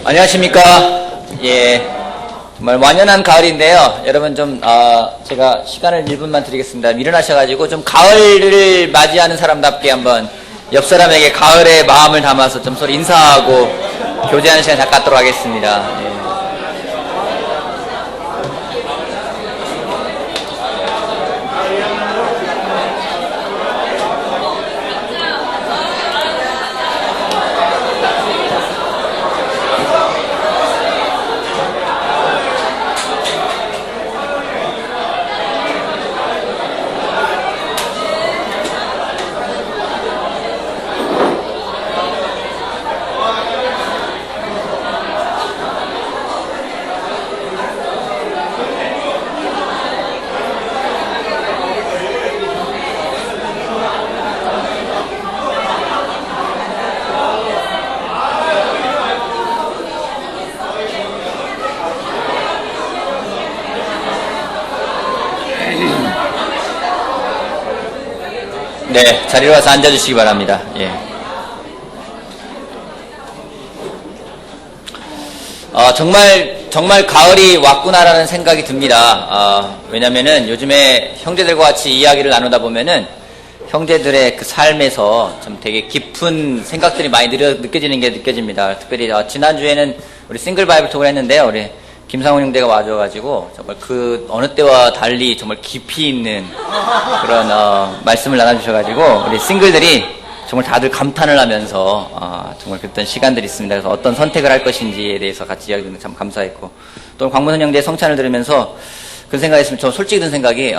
안녕하십니까. 예. 정말 완연한 가을인데요. 여러분 좀, 제가 시간을 1분만 드리겠습니다. 일어나셔가지고 좀 가을을 맞이하는 사람답게 한번 옆 사람에게 가을의 마음을 담아서 좀 서로 인사하고 교제하는 시간 잠깐 갖도록 하겠습니다. 예. 네, 자리로 와서 앉아주시기 바랍니다. 예. 정말 가을이 왔구나라는 생각이 듭니다. 왜냐면은 요즘에 형제들과 같이 이야기를 나누다 보면은 형제들의 그 삶에서 좀 되게 깊은 생각들이 많이 느껴지는 게 느껴집니다. 특별히 지난주에는 우리 싱글 바이블 톡을 했는데요. 우리 김상훈 형제가 와줘가지고 정말 그 어느 때와 달리 정말 깊이 있는 그런 말씀을 나눠주셔가지고 우리 싱글들이 정말 다들 감탄을 하면서 정말 그랬던 시간들이 있습니다. 그래서 어떤 선택을 할 것인지에 대해서 같이 이야기 듣는 참 감사했고, 또 광문선 형제의 성찬을 들으면서 그런 생각이 있으면 저 솔직히 든 생각이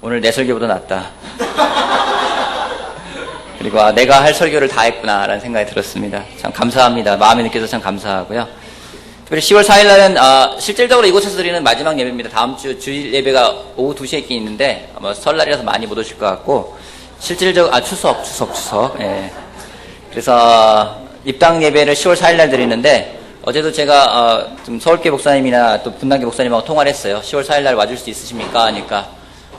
오늘 내 설교보다 낫다. 그리고 내가 할 설교를 다 했구나라는 생각이 들었습니다. 참 감사합니다. 마음이 느껴서 참 감사하고요. 특별히 10월 4일 날은 실질적으로 이곳에서 드리는 마지막 예배입니다. 다음 주 주일 예배가 오후 2시에 있긴 있는데 아마 설날이라서 많이 못 오실 것 같고, 추석. 예. 그래서 입당 예배를 10월 4일 날 드리는데, 어제도 제가 좀 서울교 목사님이나 또 분당교 목사님하고 통화를 했어요. 10월 4일 날 와줄 수 있으십니까? 하니까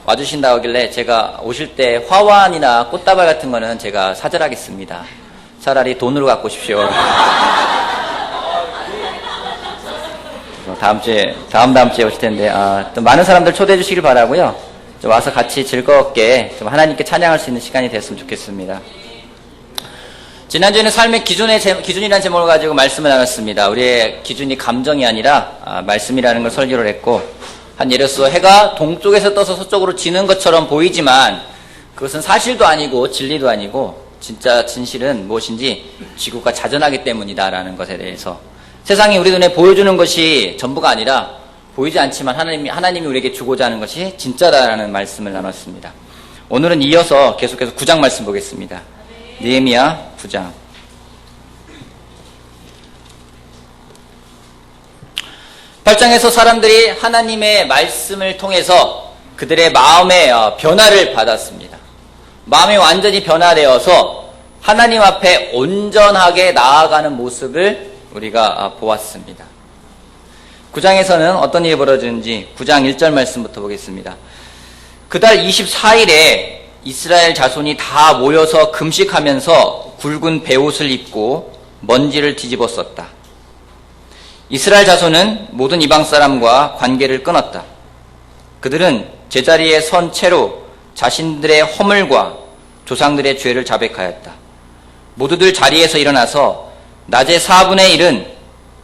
와주신다고 하길래 제가 오실 때 화환이나 꽃다발 같은 거는 제가 사절하겠습니다. 차라리 돈으로 갖고 오십시오. 다음 주에 오실 텐데, 또 많은 사람들 초대해 주시길 바라고요. 좀 와서 같이 즐겁게 좀 하나님께 찬양할 수 있는 시간이 됐으면 좋겠습니다. 지난주에는 삶의 기준이라는 제목을 가지고 말씀을 나눴습니다. 우리의 기준이 감정이 아니라 말씀이라는 걸 설교를 했고, 한 예로서 해가 동쪽에서 떠서 서쪽으로 지는 것처럼 보이지만 그것은 사실도 아니고 진리도 아니고 진짜 진실은 무엇인지 지구가 자전하기 때문이다라는 것에 대해서, 세상이 우리 눈에 보여주는 것이 전부가 아니라 보이지 않지만 하나님이 우리에게 주고자 하는 것이 진짜다라는 말씀을 나눴습니다. 오늘은 이어서 계속해서 9장 말씀 보겠습니다. 느헤미야 9장. 8장에서 사람들이 하나님의 말씀을 통해서 그들의 마음의 변화를 받았습니다. 마음이 완전히 변화되어서 하나님 앞에 온전하게 나아가는 모습을 우리가 보았습니다. 9장에서는 어떤 일이 벌어지는지 9장 1절 말씀부터 보겠습니다. 그달 24일에 이스라엘 자손이 다 모여서 금식하면서 굵은 베옷을 입고 먼지를 뒤집어 썼다. 이스라엘 자손은 모든 이방 사람과 관계를 끊었다. 그들은 제자리에 선 채로 자신들의 허물과 조상들의 죄를 자백하였다. 모두들 자리에서 일어나서 낮의 4분의 1은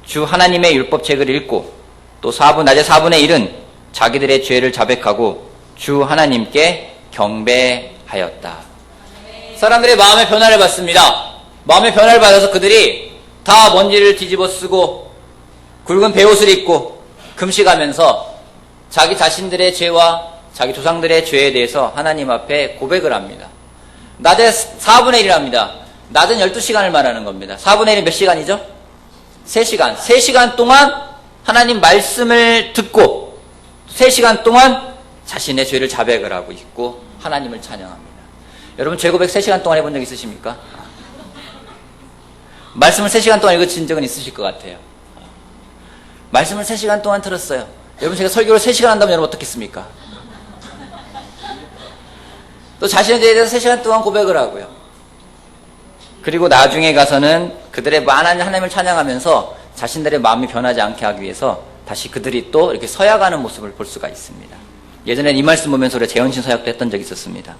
주 하나님의 율법책을 읽고 또 낮의 4분의 1은 자기들의 죄를 자백하고 주 하나님께 경배하였다. 사람들의 마음의 변화를 받습니다. 마음의 변화를 받아서 그들이 다 먼지를 뒤집어 쓰고 굵은 베옷을 입고 금식하면서 자기 자신들의 죄와 자기 조상들의 죄에 대해서 하나님 앞에 고백을 합니다. 낮의 4분의 1이랍니다. 낮은 12시간을 말하는 겁니다. 4분의 1은 몇 시간이죠? 3시간. 3시간 동안 하나님 말씀을 듣고 3시간 동안 자신의 죄를 자백을 하고 있고 하나님을 찬양합니다. 여러분 죄 고백 3시간 동안 해본 적 있으십니까? 말씀을 3시간 동안 읽으신 적은 있으실 것 같아요. 말씀을 3시간 동안 들었어요. 여러분 제가 설교를 3시간 한다면 여러분 어떻겠습니까? 또 자신에 대해서 3시간 동안 고백을 하고요. 그리고 나중에 가서는 그들의 많은 하나님을 찬양하면서 자신들의 마음이 변하지 않게 하기 위해서 다시 그들이 또 이렇게 서약하는 모습을 볼 수가 있습니다. 예전에 이 말씀 보면서 우리가 재헌신 서약도 했던 적이 있었습니다.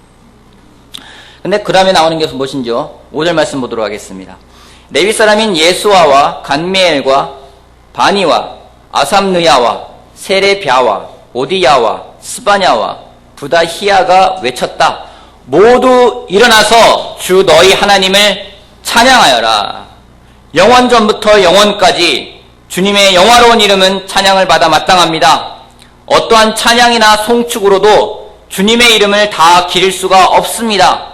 근데 그 다음에 나오는 것은 무엇인지요? 5절 말씀 보도록 하겠습니다. 레위 사람인 예수아와 간미엘과 바니와 아삼느야와 세레비아와 오디야와 스바냐와 부다히야가 외쳤다. 모두 일어나서 주 너희 하나님을 찬양하여라. 영원전부터 영원까지 주님의 영화로운 이름은 찬양을 받아 마땅합니다. 어떠한 찬양이나 송축으로도 주님의 이름을 다 기릴 수가 없습니다.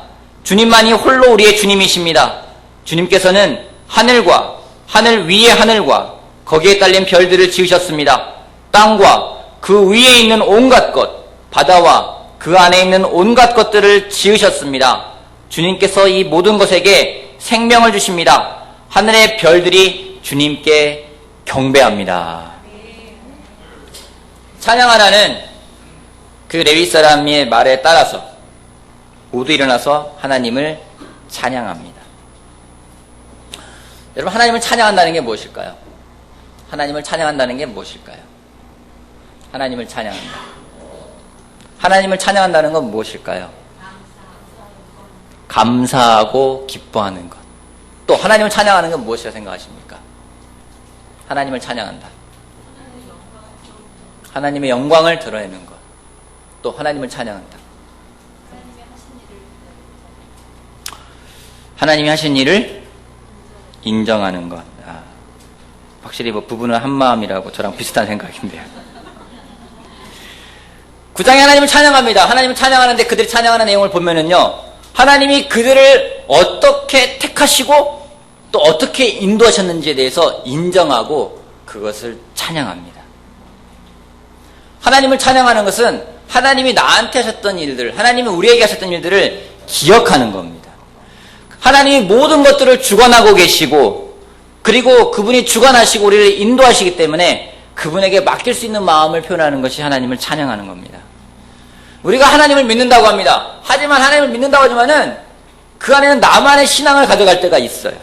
주님만이 홀로 우리의 주님이십니다. 주님께서는 하늘과 하늘 위의 하늘과 거기에 딸린 별들을 지으셨습니다. 땅과 그 위에 있는 온갖 것, 바다와 그 안에 있는 온갖 것들을 지으셨습니다. 주님께서 이 모든 것에게 생명을 주십니다. 하늘의 별들이 주님께 경배합니다. 찬양하라는 그 레위 사람의 말에 따라서 모두 일어나서 하나님을 찬양합니다. 여러분, 하나님을 찬양한다는 게 무엇일까요? 하나님을 찬양한다는 게 무엇일까요? 하나님을 찬양한다. 하나님을 찬양한다는 건 무엇일까요? 감사하고 기뻐하는 것. 또 하나님을 찬양하는 건 무엇이라 생각하십니까? 하나님을 찬양한다. 하나님의 영광을 드러내는 것. 또 하나님을 찬양한다. 하나님이 하신 일을 인정하는 것. 확실히 부부는 한마음이라고 저랑 비슷한 생각인데요. 9장에 하나님을 찬양합니다. 하나님을 찬양하는데 그들이 찬양하는 내용을 보면은요, 하나님이 그들을 어떻게 택하시고 또 어떻게 인도하셨는지에 대해서 인정하고 그것을 찬양합니다. 하나님을 찬양하는 것은 하나님이 나한테 하셨던 일들, 하나님이 우리에게 하셨던 일들을 기억하는 겁니다. 하나님이 모든 것들을 주관하고 계시고, 그리고 그분이 주관하시고 우리를 인도하시기 때문에 그분에게 맡길 수 있는 마음을 표현하는 것이 하나님을 찬양하는 겁니다. 우리가 하나님을 믿는다고 합니다. 하지만 하나님을 믿는다고 하지만은 그 안에는 나만의 신앙을 가져갈 때가 있어요.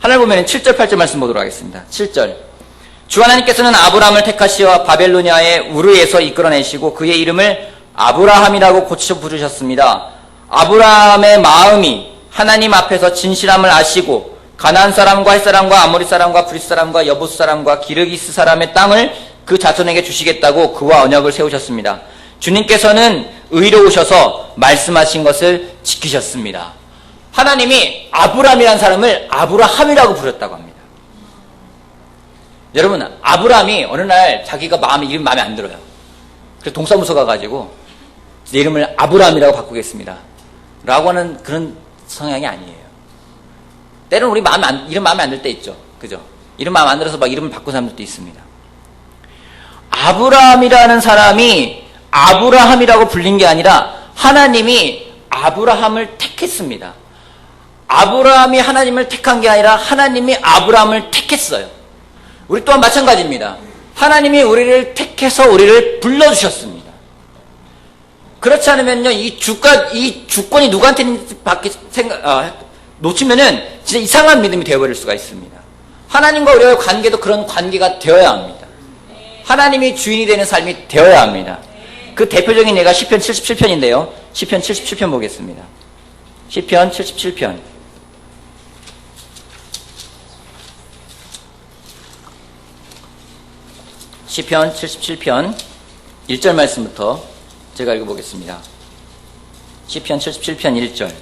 하늘 보면 7절 8절 말씀 보도록 하겠습니다. 7절. 주 하나님께서는 아브라함을 택하시어 바벨로니아의 우르에서 이끌어내시고 그의 이름을 아브라함이라고 고쳐 부르셨습니다. 아브라함의 마음이 하나님 앞에서 진실함을 아시고 가나안 사람과 헷 사람과 아모리 사람과 브릿 사람과 여부스 사람과 기르기스 사람의 땅을 그 자손에게 주시겠다고 그와 언약을 세우셨습니다. 주님께서는 의로우셔서 말씀하신 것을 지키셨습니다. 하나님이 아브라함이라는 사람을 아브라함이라고 부르셨다고 합니다. 여러분, 아브라함이 어느 날 자기가 이름 마음에 안 들어요. 그래서 동사무소 가가지고 내 이름을 아브라함이라고 바꾸겠습니다 라고 하는 그런 성향이 아니에요. 때로는 우리 이름 마음에 안 들 때 있죠. 그죠? 이름 마음에 안 들어서 막 이름을 바꾼 사람들도 있습니다. 아브라함이라는 사람이 아브라함이라고 불린 게 아니라 하나님이 아브라함을 택했습니다. 아브라함이 하나님을 택한 게 아니라 하나님이 아브라함을 택했어요. 우리 또한 마찬가지입니다. 하나님이 우리를 택해서 우리를 불러주셨습니다. 그렇지 않으면요, 이 주권이 누구한테 있는지 놓치면은 진짜 이상한 믿음이 되어버릴 수가 있습니다. 하나님과 우리의 관계도 그런 관계가 되어야 합니다. 하나님이 주인이 되는 삶이 되어야 합니다. 그 대표적인 예가 시편 77편인데요. 시편 77편 보겠습니다. 시편 77편. 시편 77편 1절 말씀부터 제가 읽어보겠습니다. 시편 77편 1절.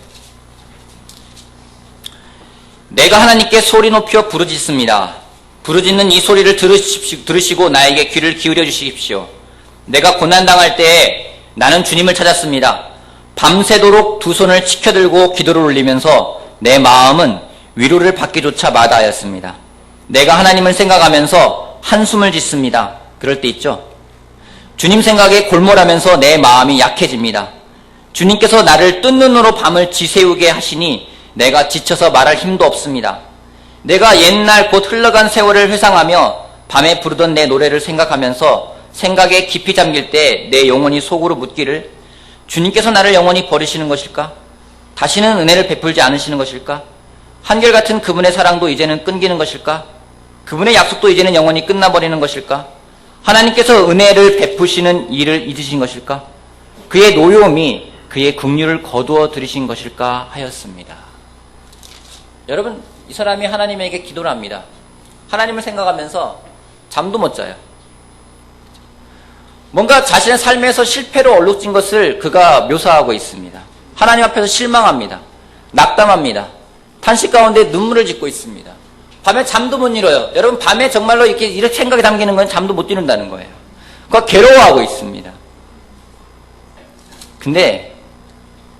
내가 하나님께 소리 높여 부르짖습니다. 부르짖는 이 소리를 들으시고 나에게 귀를 기울여 주십시오. 내가 고난당할 때에 나는 주님을 찾았습니다. 밤새도록 두 손을 치켜들고 기도를 올리면서 내 마음은 위로를 받기조차 마다하였습니다. 내가 하나님을 생각하면서 한숨을 짓습니다. 그럴 때 있죠. 주님 생각에 골몰하면서 내 마음이 약해집니다. 주님께서 나를 뜬 눈으로 밤을 지새우게 하시니 내가 지쳐서 말할 힘도 없습니다. 내가 옛날 곧 흘러간 세월을 회상하며 밤에 부르던 내 노래를 생각하면서 생각에 깊이 잠길 때 내 영혼이 속으로 묻기를 주님께서 나를 영원히 버리시는 것일까? 다시는 은혜를 베풀지 않으시는 것일까? 한결같은 그분의 사랑도 이제는 끊기는 것일까? 그분의 약속도 이제는 영원히 끝나버리는 것일까? 하나님께서 은혜를 베푸시는 일을 잊으신 것일까? 그의 노여움이 그의 긍휼을 거두어 들이신 것일까 하였습니다. 여러분, 이 사람이 하나님에게 기도를 합니다. 하나님을 생각하면서 잠도 못 자요. 뭔가 자신의 삶에서 실패로 얼룩진 것을 그가 묘사하고 있습니다. 하나님 앞에서 실망합니다. 낙담합니다. 탄식 가운데 눈물을 짓고 있습니다. 밤에 잠도 못 이뤄요. 여러분, 밤에 정말로 이렇게 생각이 담기는 건 잠도 못 이룬다는 거예요. 그가 괴로워하고 있습니다. 근데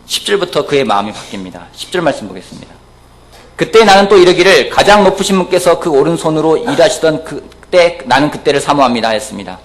10절부터 그의 마음이 바뀝니다. 10절 말씀 보겠습니다. 그때 나는 또 이르기를 가장 높으신 분께서 그 오른손으로 일하시던 그때 나는 그때를 사모합니다 하였습니다.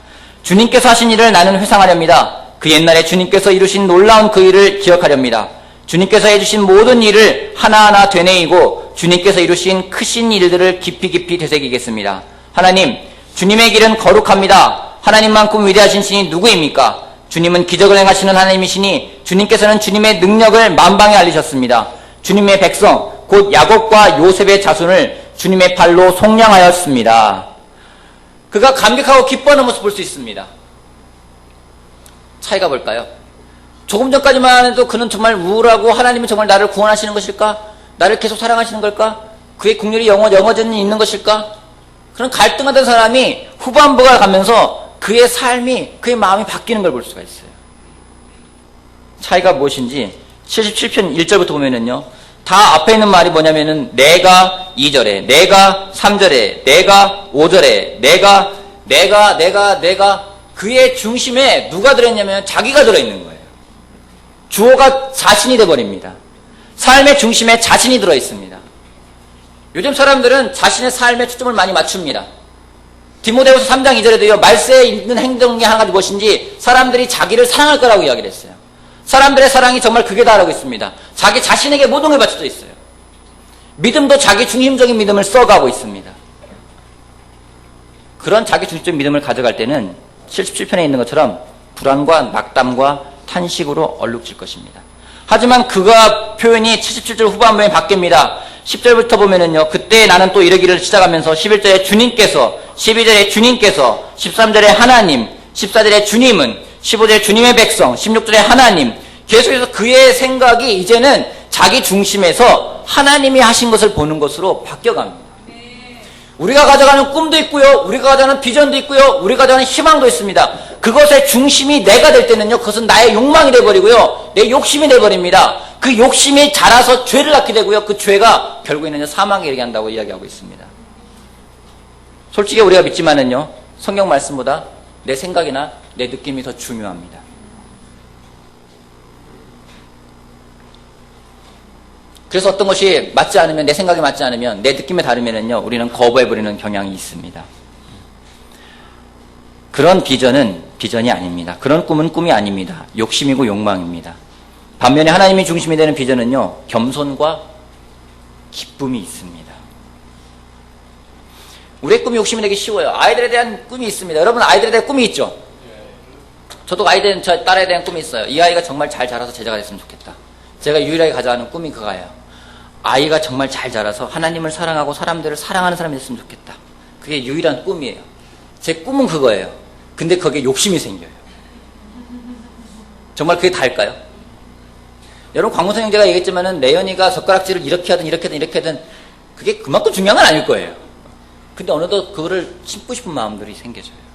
주님께서 하신 일을 나는 회상하렵니다. 그 옛날에 주님께서 이루신 놀라운 그 일을 기억하렵니다. 주님께서 해주신 모든 일을 하나하나 되뇌이고 주님께서 이루신 크신 일들을 깊이 깊이 되새기겠습니다. 하나님, 주님의 길은 거룩합니다. 하나님만큼 위대하신 신이 누구입니까? 주님은 기적을 행하시는 하나님이시니 주님께서는 주님의 능력을 만방에 알리셨습니다. 주님의 백성, 곧 야곱과 요셉의 자손을 주님의 팔로 속량하였습니다. 그가 감격하고 기뻐하는 모습을 볼 수 있습니다. 차이가 뭘까요? 조금 전까지만 해도 그는 정말 우울하고 하나님은 정말 나를 구원하시는 것일까? 나를 계속 사랑하시는 걸까? 그의 긍휼이 영원히 있는 것일까? 그런 갈등하던 사람이 후반부가 가면서 그의 삶이, 그의 마음이 바뀌는 걸 볼 수가 있어요. 차이가 무엇인지 77편 1절부터 보면은요, 다 앞에 있는 말이 뭐냐면은 내가 2절에, 내가 3절에, 내가 5절에, 내가 그의 중심에 누가 들어있냐면 자기가 들어있는 거예요. 주어가 자신이 돼버립니다. 삶의 중심에 자신이 들어있습니다. 요즘 사람들은 자신의 삶에 초점을 많이 맞춥니다. 디모데후서 3장 2절에도요, 말세에 있는 행동이 한 가지 무엇인지 사람들이 자기를 사랑할 거라고 이야기를 했어요. 사람들의 사랑이 정말 그게 다라고 있습니다. 자기 자신에게 모든 게 바쳐져 있어요. 믿음도 자기 중심적인 믿음을 써가고 있습니다. 그런 자기 중심적인 믿음을 가져갈 때는 77편에 있는 것처럼 불안과 낙담과 탄식으로 얼룩질 것입니다. 하지만 그가 표현이 77절 후반부에 바뀝니다. 10절부터 보면은요, 그때 나는 또 이르기를 시작하면서 11절에 주님께서, 12절에 주님께서, 13절에 하나님, 14절에 주님은, 15절에 주님의 백성, 16절에 하나님, 계속해서 그의 생각이 이제는 자기 중심에서 하나님이 하신 것을 보는 것으로 바뀌어갑니다. 우리가 가져가는 꿈도 있고요, 우리가 가져가는 비전도 있고요, 우리가 가져가는 희망도 있습니다. 그것의 중심이 내가 될 때는요, 그것은 나의 욕망이 돼버리고요, 내 욕심이 돼버립니다. 그 욕심이 자라서 죄를 낳게 되고요, 그 죄가 결국에는 사망에 이르게 한다고 이야기하고 있습니다. 솔직히 우리가 믿지만은요, 성경 말씀보다 내 생각이나 내 느낌이 더 중요합니다. 그래서 어떤 것이 맞지 않으면, 내 생각이 맞지 않으면, 내 느낌에 다르면은요, 우리는 거부해버리는 경향이 있습니다. 그런 비전은 비전이 아닙니다. 그런 꿈은 꿈이 아닙니다. 욕심이고 욕망입니다. 반면에 하나님이 중심이 되는 비전은요, 겸손과 기쁨이 있습니다. 우리의 꿈이 욕심이 되기 쉬워요. 아이들에 대한 꿈이 있습니다. 여러분, 아이들에 대한 꿈이 있죠? 저도 저 딸에 대한 꿈이 있어요. 이 아이가 정말 잘 자라서 제자가 됐으면 좋겠다. 제가 유일하게 가져가는 꿈이 그거예요. 아이가 정말 잘 자라서 하나님을 사랑하고 사람들을 사랑하는 사람이 됐으면 좋겠다. 그게 유일한 꿈이에요. 제 꿈은 그거예요. 근데 거기에 욕심이 생겨요. 정말 그게 다일까요? 여러분, 광문선 형제가 얘기했지만은 레연이가 젓가락질을 이렇게 하든 그게 그만큼 중요한 건 아닐 거예요. 근데 어느덧 그거를 심고 싶은 마음들이 생겨져요.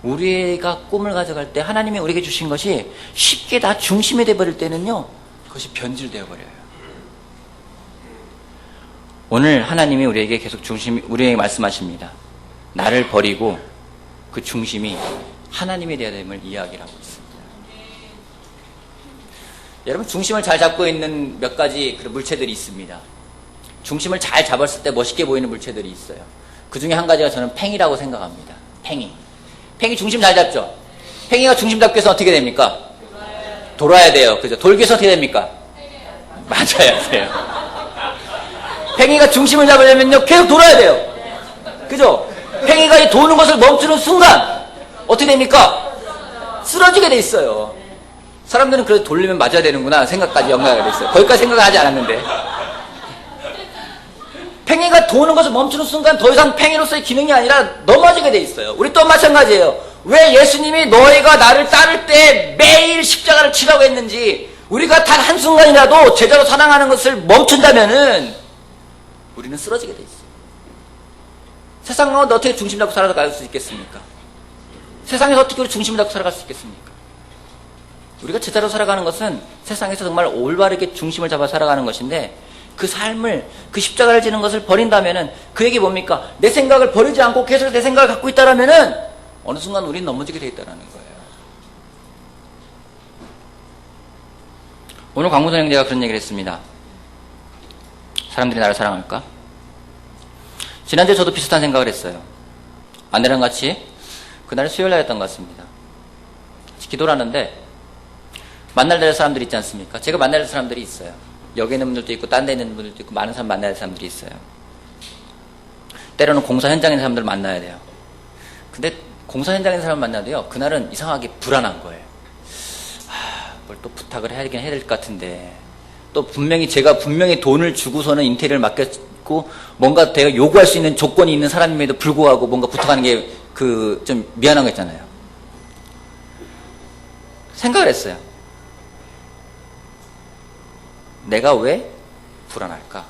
우리가 꿈을 가져갈 때 하나님이 우리에게 주신 것이 쉽게 다 중심이 되어버릴 때는요, 그것이 변질되어 버려요. 오늘 하나님이 우리에게 계속 우리에게 말씀하십니다. 나를 버리고 그 중심이 하나님이 되어야 됨을 이야기를 하고 있습니다. 여러분, 중심을 잘 잡고 있는 몇 가지 그런 물체들이 있습니다. 중심을 잘 잡았을 때 멋있게 보이는 물체들이 있어요. 그 중에 한 가지가 저는 팽이라고 생각합니다. 팽이 중심 잘 잡죠? 팽이가 중심 잡기 위해서 어떻게 됩니까? 돌아야 돼요. 그죠? 돌기 위해서 어떻게 됩니까? 맞아야 돼요. 팽이가 중심을 잡으려면요, 계속 돌아야 돼요. 그죠? 팽이가 이 도는 것을 멈추는 순간 어떻게 됩니까? 쓰러지게 돼 있어요. 사람들은 그래도 돌리면 맞아야 되는구나 생각까지 연결이 됐어요. 거기까지 생각을 하지 않았는데. 팽이가 도는 것을 멈추는 순간 더 이상 팽이로서의 기능이 아니라 넘어지게 돼 있어요. 우리 또 마찬가지예요. 왜 예수님이 너희가 나를 따를 때 매일 십자가를 치라고 했는지, 우리가 단 한순간이라도 제자로 사랑하는 것을 멈춘다면은 우리는 쓰러지게 돼 있어요. 세상 가운데 어떻게 중심 잡고 살아갈 수 있겠습니까? 세상에서 어떻게 우리 중심을 잡고 살아갈 수 있겠습니까? 우리가 제자로 살아가는 것은 세상에서 정말 올바르게 중심을 잡아 살아가는 것인데, 그 삶을, 그 십자가를 지는 것을 버린다면은 그 얘기 뭡니까? 내 생각을 버리지 않고 계속 내 생각을 갖고 있다라면은 어느 순간 우리는 넘어지게 돼 있다는 거예요. 오늘 광무선 형제가 그런 얘기를 했습니다. 사람들이 나를 사랑할까? 지난주에 저도 비슷한 생각을 했어요. 아내랑 같이 그날 수요일날이었던 것 같습니다. 같이 기도를 하는데 만날 될 사람들이 있지 않습니까? 제가 만날 될 사람들이 있어요. 여기 있는 분들도 있고 딴 데 있는 분들도 있고 많은 사람 만나야 될 사람들이 있어요. 때로는 공사 현장에 있는 사람들을 만나야 돼요. 근데 공사 현장에 있는 사람을 만나도요, 그날은 이상하게 불안한 거예요. 뭘 또 부탁을 해야 될 것 같은데, 또 제가 분명히 돈을 주고서는 인테리어를 맡겼고 뭔가 내가 요구할 수 있는 조건이 있는 사람임에도 불구하고 뭔가 부탁하는 게 좀 미안한 거 있잖아요. 생각을 했어요. 내가 왜 불안할까?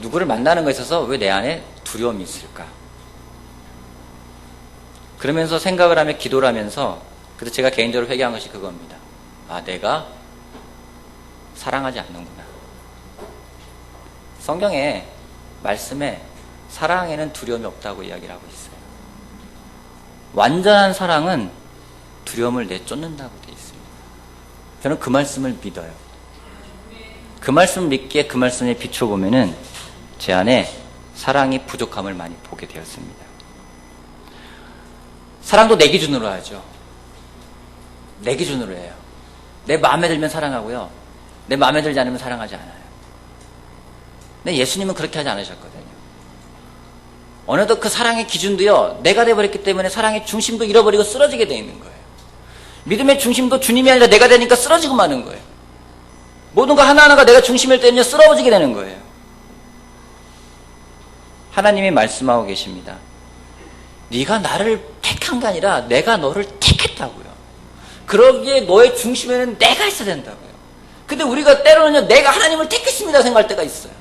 누구를 만나는 것에 있어서 왜 내 안에 두려움이 있을까? 그러면서 생각을 하며 기도를 하면서, 그래서 제가 개인적으로 회개한 것이 그겁니다. 아, 내가 사랑하지 않는구나. 성경에 말씀에 사랑에는 두려움이 없다고 이야기를 하고 있어요. 완전한 사랑은 두려움을 내쫓는다고 되어 있습니다. 저는 그 말씀을 믿어요. 그 말씀을 믿기에 그 말씀에 비춰보면은 제 안에 사랑이 부족함을 많이 보게 되었습니다. 사랑도 내 기준으로 하죠. 내 기준으로 해요. 내 마음에 들면 사랑하고요, 내 마음에 들지 않으면 사랑하지 않아요. 근데 예수님은 그렇게 하지 않으셨거든요. 어느덧 그 사랑의 기준도요, 내가 돼버렸기 때문에 사랑의 중심도 잃어버리고 쓰러지게 되어 있는 거예요. 믿음의 중심도 주님이 아니라 내가 되니까 쓰러지고 마는 거예요. 모든 거 하나하나가 내가 중심일 때는요, 쓰러지게 되는 거예요. 하나님이 말씀하고 계십니다. 네가 나를 택한 게 아니라 내가 너를 택했다고요. 그러기에 너의 중심에는 내가 있어야 된다고요. 근데 우리가 때로는요, 내가 하나님을 택했습니다 생각할 때가 있어요.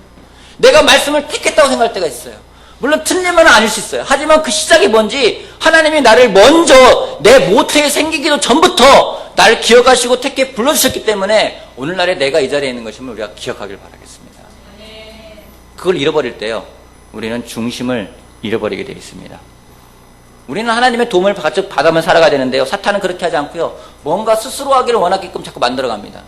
내가 말씀을 택했다고 생각할 때가 있어요. 물론 틀리면 아닐 수 있어요. 하지만 그 시작이 뭔지, 하나님이 나를 먼저 내 모태에 생기기도 전부터 나를 기억하시고 택해 불러주셨기 때문에 오늘날에 내가 이 자리에 있는 것임을 우리가 기억하길 바라겠습니다. 그걸 잃어버릴 때요, 우리는 중심을 잃어버리게 되어 있습니다. 우리는 하나님의 도움을 받으면 살아가야 되는데요, 사탄은 그렇게 하지 않고요, 뭔가 스스로 하기를 원하게끔 자꾸 만들어갑니다.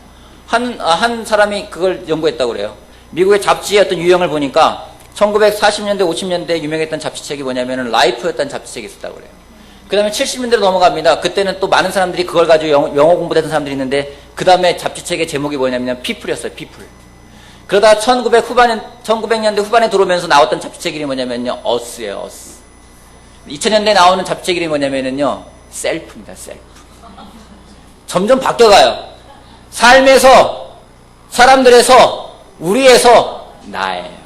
한 사람이 그걸 연구했다고 그래요. 미국의 잡지의 어떤 유형을 보니까 1940년대, 50년대 유명했던 잡지책이 뭐냐면은 라이프였다는 잡지책이 있었다고 그래요. 그 다음에 70년대로 넘어갑니다. 그때는 또 많은 사람들이 그걸 가지고 영어 공부했던 사람들이 있는데, 그 다음에 잡지책의 제목이 뭐냐면 피플이었어요. 피플. 그러다 1900년대 후반에 들어오면서 나왔던 잡지책 이름이 뭐냐면요, 어스예요. 어스. 2000년대에 나오는 잡지책 이름이 뭐냐면요, 셀프입니다. 셀프. 점점 바뀌어가요. 삶에서, 사람들에서, 우리에서 나예요.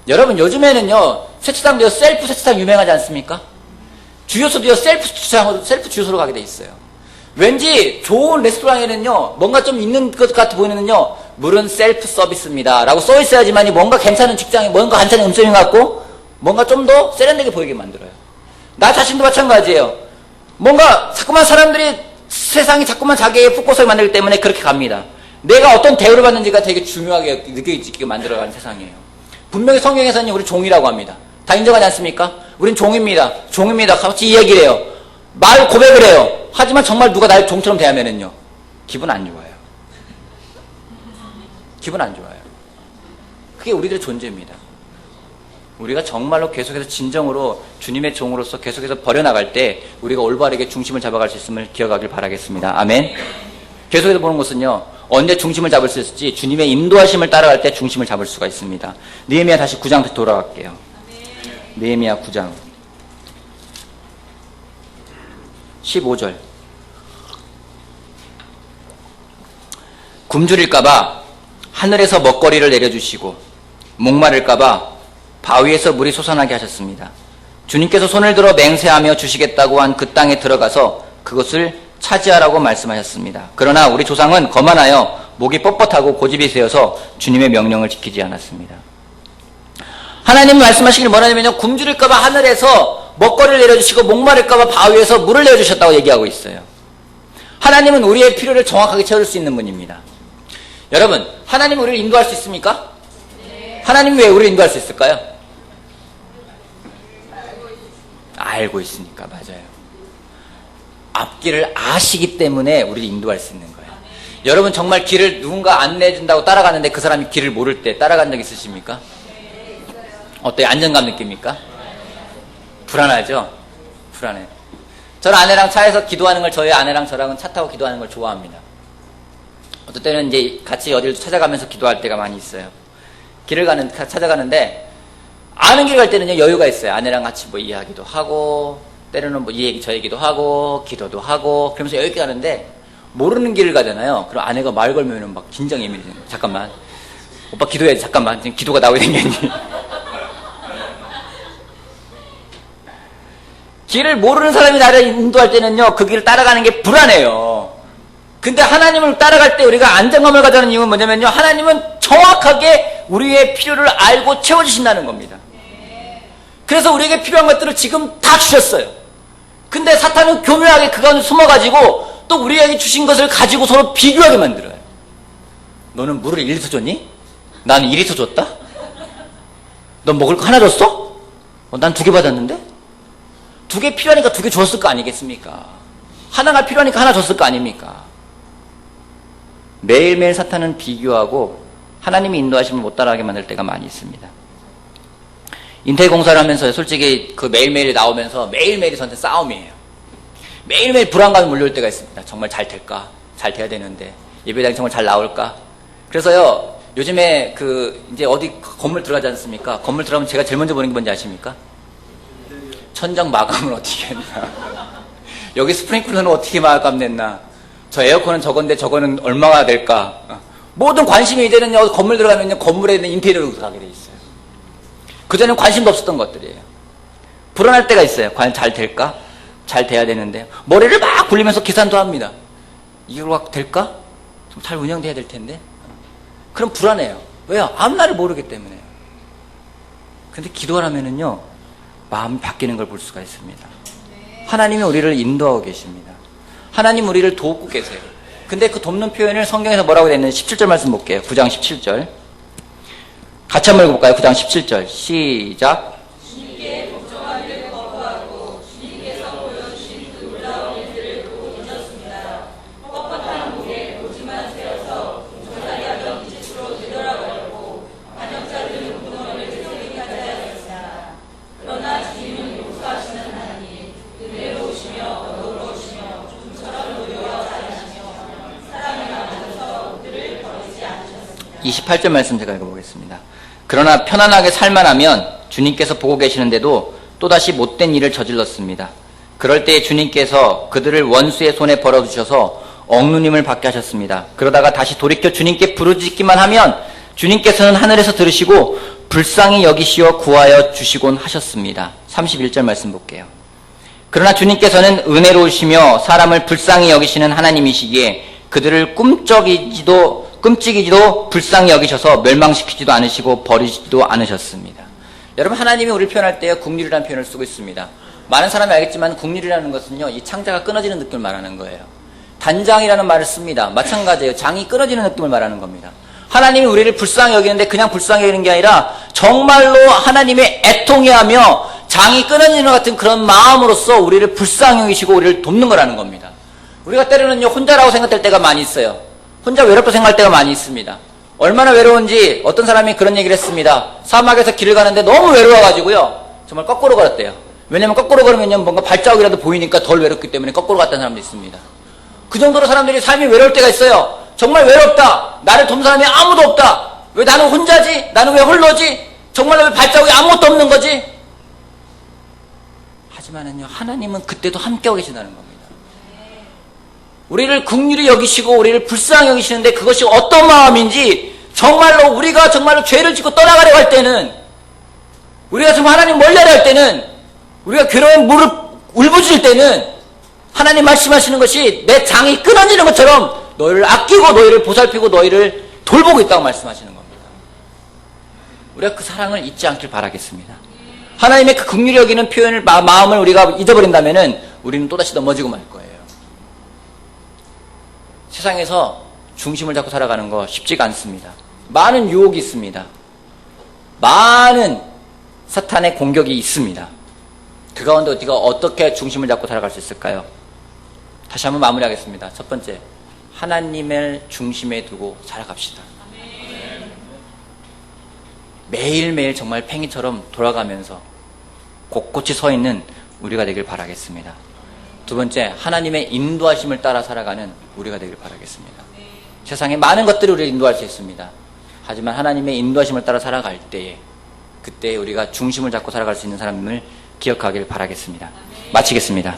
여러분, 요즘에는요, 세차장도요, 셀프 세차장 유명하지 않습니까? 주유소도요, 셀프 주유소로 가게 돼 있어요. 왠지 좋은 레스토랑에는요, 뭔가 좀 있는 것 같아 보이는요, 물은 셀프 서비스입니다 라고 써 있어야지만이 뭔가 괜찮은 직장에, 뭔가 한찬의 음성이 같고 뭔가 좀 더 세련되게 보이게 만들어요. 나 자신도 마찬가지예요. 뭔가 자꾸만 사람들이, 세상이 자꾸만 자기의 포커스를 만들기 때문에 그렇게 갑니다. 내가 어떤 대우를 받는지가 되게 중요하게 느껴지게 만들어가는 세상이에요. 분명히 성경에서는 우리 종이라고 합니다. 다 인정하지 않습니까? 우린 종입니다. 종입니다. 같이 이 얘기를 해요. 말 고백을 해요. 하지만 정말 누가 날 종처럼 대하면은요, 기분 안 좋아요. 기분 안 좋아요. 그게 우리들의 존재입니다. 우리가 정말로 계속해서 진정으로 주님의 종으로서 계속해서 버려나갈 때 우리가 올바르게 중심을 잡아갈 수 있음을 기억하길 바라겠습니다. 아멘. 계속해서 보는 것은요, 언제 중심을 잡을 수 있을지 주님의 인도하심을 따라갈 때 중심을 잡을 수가 있습니다. 느헤미야 다시 9장 돌아갈게요. 느헤미야 9장 15절. 굶주릴까봐 하늘에서 먹거리를 내려주시고 목마를까봐 바위에서 물이 솟아나게 하셨습니다. 주님께서 손을 들어 맹세하며 주시겠다고 한 그 땅에 들어가서 그것을 차지하라고 말씀하셨습니다. 그러나 우리 조상은 거만하여 목이 뻣뻣하고 고집이 세어서 주님의 명령을 지키지 않았습니다. 하나님이 말씀하시길 뭐냐면요, 굶주릴까봐 하늘에서 먹거리를 내려주시고 목마를까봐 바위에서 물을 내어주셨다고 얘기하고 있어요. 하나님은 우리의 필요를 정확하게 채울 수 있는 분입니다. 여러분, 하나님은 우리를 인도할 수 있습니까? 네. 하나님은 왜 우리를 인도할 수 있을까요? 알고 있으니까. 맞아요. 앞길을 아시기 때문에 우리를 인도할 수 있는 거예요. 여러분, 정말 길을 누군가 안내해준다고 따라가는데 그 사람이 길을 모를 때 따라간 적 있으십니까? 어때요? 안정감 느낍니까? 불안하죠? 불안해요. 저는 아내랑 차에서 기도하는 걸, 저희 아내랑 저랑은 차 타고 기도하는 걸 좋아합니다. 어떨 때는 이제 같이 어디를 찾아가면서 기도할 때가 많이 있어요. 길을 찾아가는데, 아는 길 갈 때는요, 여유가 있어요. 아내랑 같이 뭐 이야기도 하고, 때로는 뭐 이 얘기 저 얘기도 하고, 기도도 하고, 그러면서 여유 있게 가는데, 모르는 길을 가잖아요. 그럼 아내가 말 걸면은 막 긴장 예민해져요. 잠깐만. 오빠 기도해야지. 잠깐만. 지금 기도가 나오게 생겼니? 길을 모르는 사람이 나를 인도할 때는요, 그 길을 따라가는 게 불안해요. 근데 하나님을 따라갈 때 우리가 안정감을 가져는 이유는 뭐냐면요, 하나님은 정확하게 우리의 필요를 알고 채워주신다는 겁니다. 그래서 우리에게 필요한 것들을 지금 다 주셨어요. 근데 사탄은 교묘하게 그 가운데 숨어가지고 또 우리에게 주신 것을 가지고 서로 비교하게 만들어요. 너는 물을 1리터 줬니? 나는 2리터 줬다? 넌 먹을 거 하나 줬어? 난 2개 받았는데? 2개 필요하니까 2개 줬을 거 아니겠습니까? 하나가 필요하니까 하나 줬을 거 아닙니까? 매일매일 사탄은 비교하고 하나님이 인도하심을 못 따라하게 만들 때가 많이 있습니다. 인테리 공사를 하면서 솔직히 그 매일매일 나오면서 매일매일이 저한테 싸움이에요. 매일매일 불안감이 몰려올 때가 있습니다. 정말 잘 될까? 잘 돼야 되는데 예배당이 정말 잘 나올까? 그래서요, 요즘에 이제 어디 건물 들어가지 않습니까? 건물 들어가면 제가 제일 먼저 보는 게 뭔지 아십니까? 천장 마감을 어떻게 했나? 여기 스프링클러는 어떻게 마감 냈나? 저 에어컨은 저건데 저거는 얼마가 될까? 모든 관심이 이제는요, 건물 들어가면요, 건물에 있는 인테리어로 가게 돼 있어요. 그전에는 관심도 없었던 것들이에요. 불안할 때가 있어요. 과연 잘 될까? 잘 돼야 되는데. 머리를 막 굴리면서 계산도 합니다. 이게 될까? 좀 잘 운영돼야 될 텐데. 그럼 불안해요. 왜요? 앞날을 모르기 때문에요. 근데 기도를 하면은요, 마음이 바뀌는 걸 볼 수가 있습니다. 하나님이 우리를 인도하고 계십니다. 하나님 우리를 돕고 계세요. 근데 그 돕는 표현을 성경에서 뭐라고 되어 있는지 17절 말씀 볼게요. 9장 17절. 같이 한번 읽어볼까요? 9장 17절. 시작. 주님께 걱정하기를 거부하고 주님께서 보여주신 그 놀라운 일들을 보고 잊었습니다. 뻣뻣한 목에 고집만 세워서 조사리하던 빛으로 되돌아버렸고 반역자들은 무덤을 새롭게 하였습니다. 그러나 주님은 용서하시는 하나님, 은혜로우시며 어려우시며 좀처럼 노여워 잘하시며 사랑에 많으셔서 그들을 버리지 않으셨습니다. 28절 말씀 제가 읽어보겠습니다. 그러나 편안하게 살만하면 주님께서 보고 계시는데도 또다시 못된 일을 저질렀습니다. 그럴 때 주님께서 그들을 원수의 손에 벌어주셔서 억누님을 받게 하셨습니다. 그러다가 다시 돌이켜 주님께 부르짖기만 하면 주님께서는 하늘에서 들으시고 불쌍히 여기시어 구하여 주시곤 하셨습니다. 31절 말씀 볼게요. 그러나 주님께서는 은혜로우시며 사람을 불쌍히 여기시는 하나님이시기에 그들을 끔찍이지도 불쌍히 여기셔서 멸망시키지도 않으시고 버리지도 않으셨습니다. 여러분, 하나님이 우리를 표현할 때 국률이라는 표현을 쓰고 있습니다. 많은 사람이 알겠지만 국률이라는 것은요, 이 창자가 끊어지는 느낌을 말하는 거예요. 단장이라는 말을 씁니다. 마찬가지예요. 장이 끊어지는 느낌을 말하는 겁니다. 하나님이 우리를 불쌍히 여기는데 그냥 불쌍히 여기는 게 아니라 정말로 하나님의 애통해하며 장이 끊어지는 것 같은 그런 마음으로써 우리를 불쌍히 여기시고 우리를 돕는 거라는 겁니다. 우리가 때로는요, 혼자라고 생각될 때가 많이 있어요. 혼자 외롭게 생각할 때가 많이 있습니다. 얼마나 외로운지 어떤 사람이 그런 얘기를 했습니다. 사막에서 길을 가는데 너무 외로워가지고요, 정말 거꾸로 걸었대요. 왜냐면 거꾸로 걸으면요, 뭔가 발자국이라도 보이니까 덜 외롭기 때문에 거꾸로 갔다는 사람도 있습니다. 그 정도로 사람들이 삶이 외로울 때가 있어요. 정말 외롭다. 나를 돕는 사람이 아무도 없다. 왜 나는 혼자지? 나는 왜 홀로지? 정말로 왜 발자국이 아무것도 없는 거지? 하지만은요, 하나님은 그때도 함께하고 계신다는 겁니다. 우리를 긍휼히 여기시고 우리를 불쌍히 여기시는데 그것이 어떤 마음인지 정말로 우리가 정말로 죄를 짓고 떠나가려고 할 때는, 우리가 정말 하나님 멀리하려 할 때는, 우리가 괴로움에 무릎 울부짖을 때는 하나님 말씀하시는 것이 내 장이 끊어지는 것처럼 너희를 아끼고 너희를 보살피고 너희를 돌보고 있다고 말씀하시는 겁니다. 우리가 그 사랑을 잊지 않길 바라겠습니다. 하나님의 그 긍휼히 여기는 표현을, 마음을 우리가 잊어버린다면은 우리는 또다시 넘어지고 말 거예요. 세상에서 중심을 잡고 살아가는 거 쉽지가 않습니다. 많은 유혹이 있습니다. 많은 사탄의 공격이 있습니다. 그 가운데 우리가 어떻게 중심을 잡고 살아갈 수 있을까요? 다시 한번 마무리하겠습니다. 첫 번째, 하나님을 중심에 두고 살아갑시다. 매일매일 정말 팽이처럼 돌아가면서 곳곳이 서 있는 우리가 되길 바라겠습니다. 두 번째, 하나님의 인도하심을 따라 살아가는 우리가 되길 바라겠습니다. 세상에 많은 것들이 우리를 인도할 수 있습니다. 하지만 하나님의 인도하심을 따라 살아갈 때에, 그때 우리가 중심을 잡고 살아갈 수 있는 사람임을 기억하길 바라겠습니다. 마치겠습니다.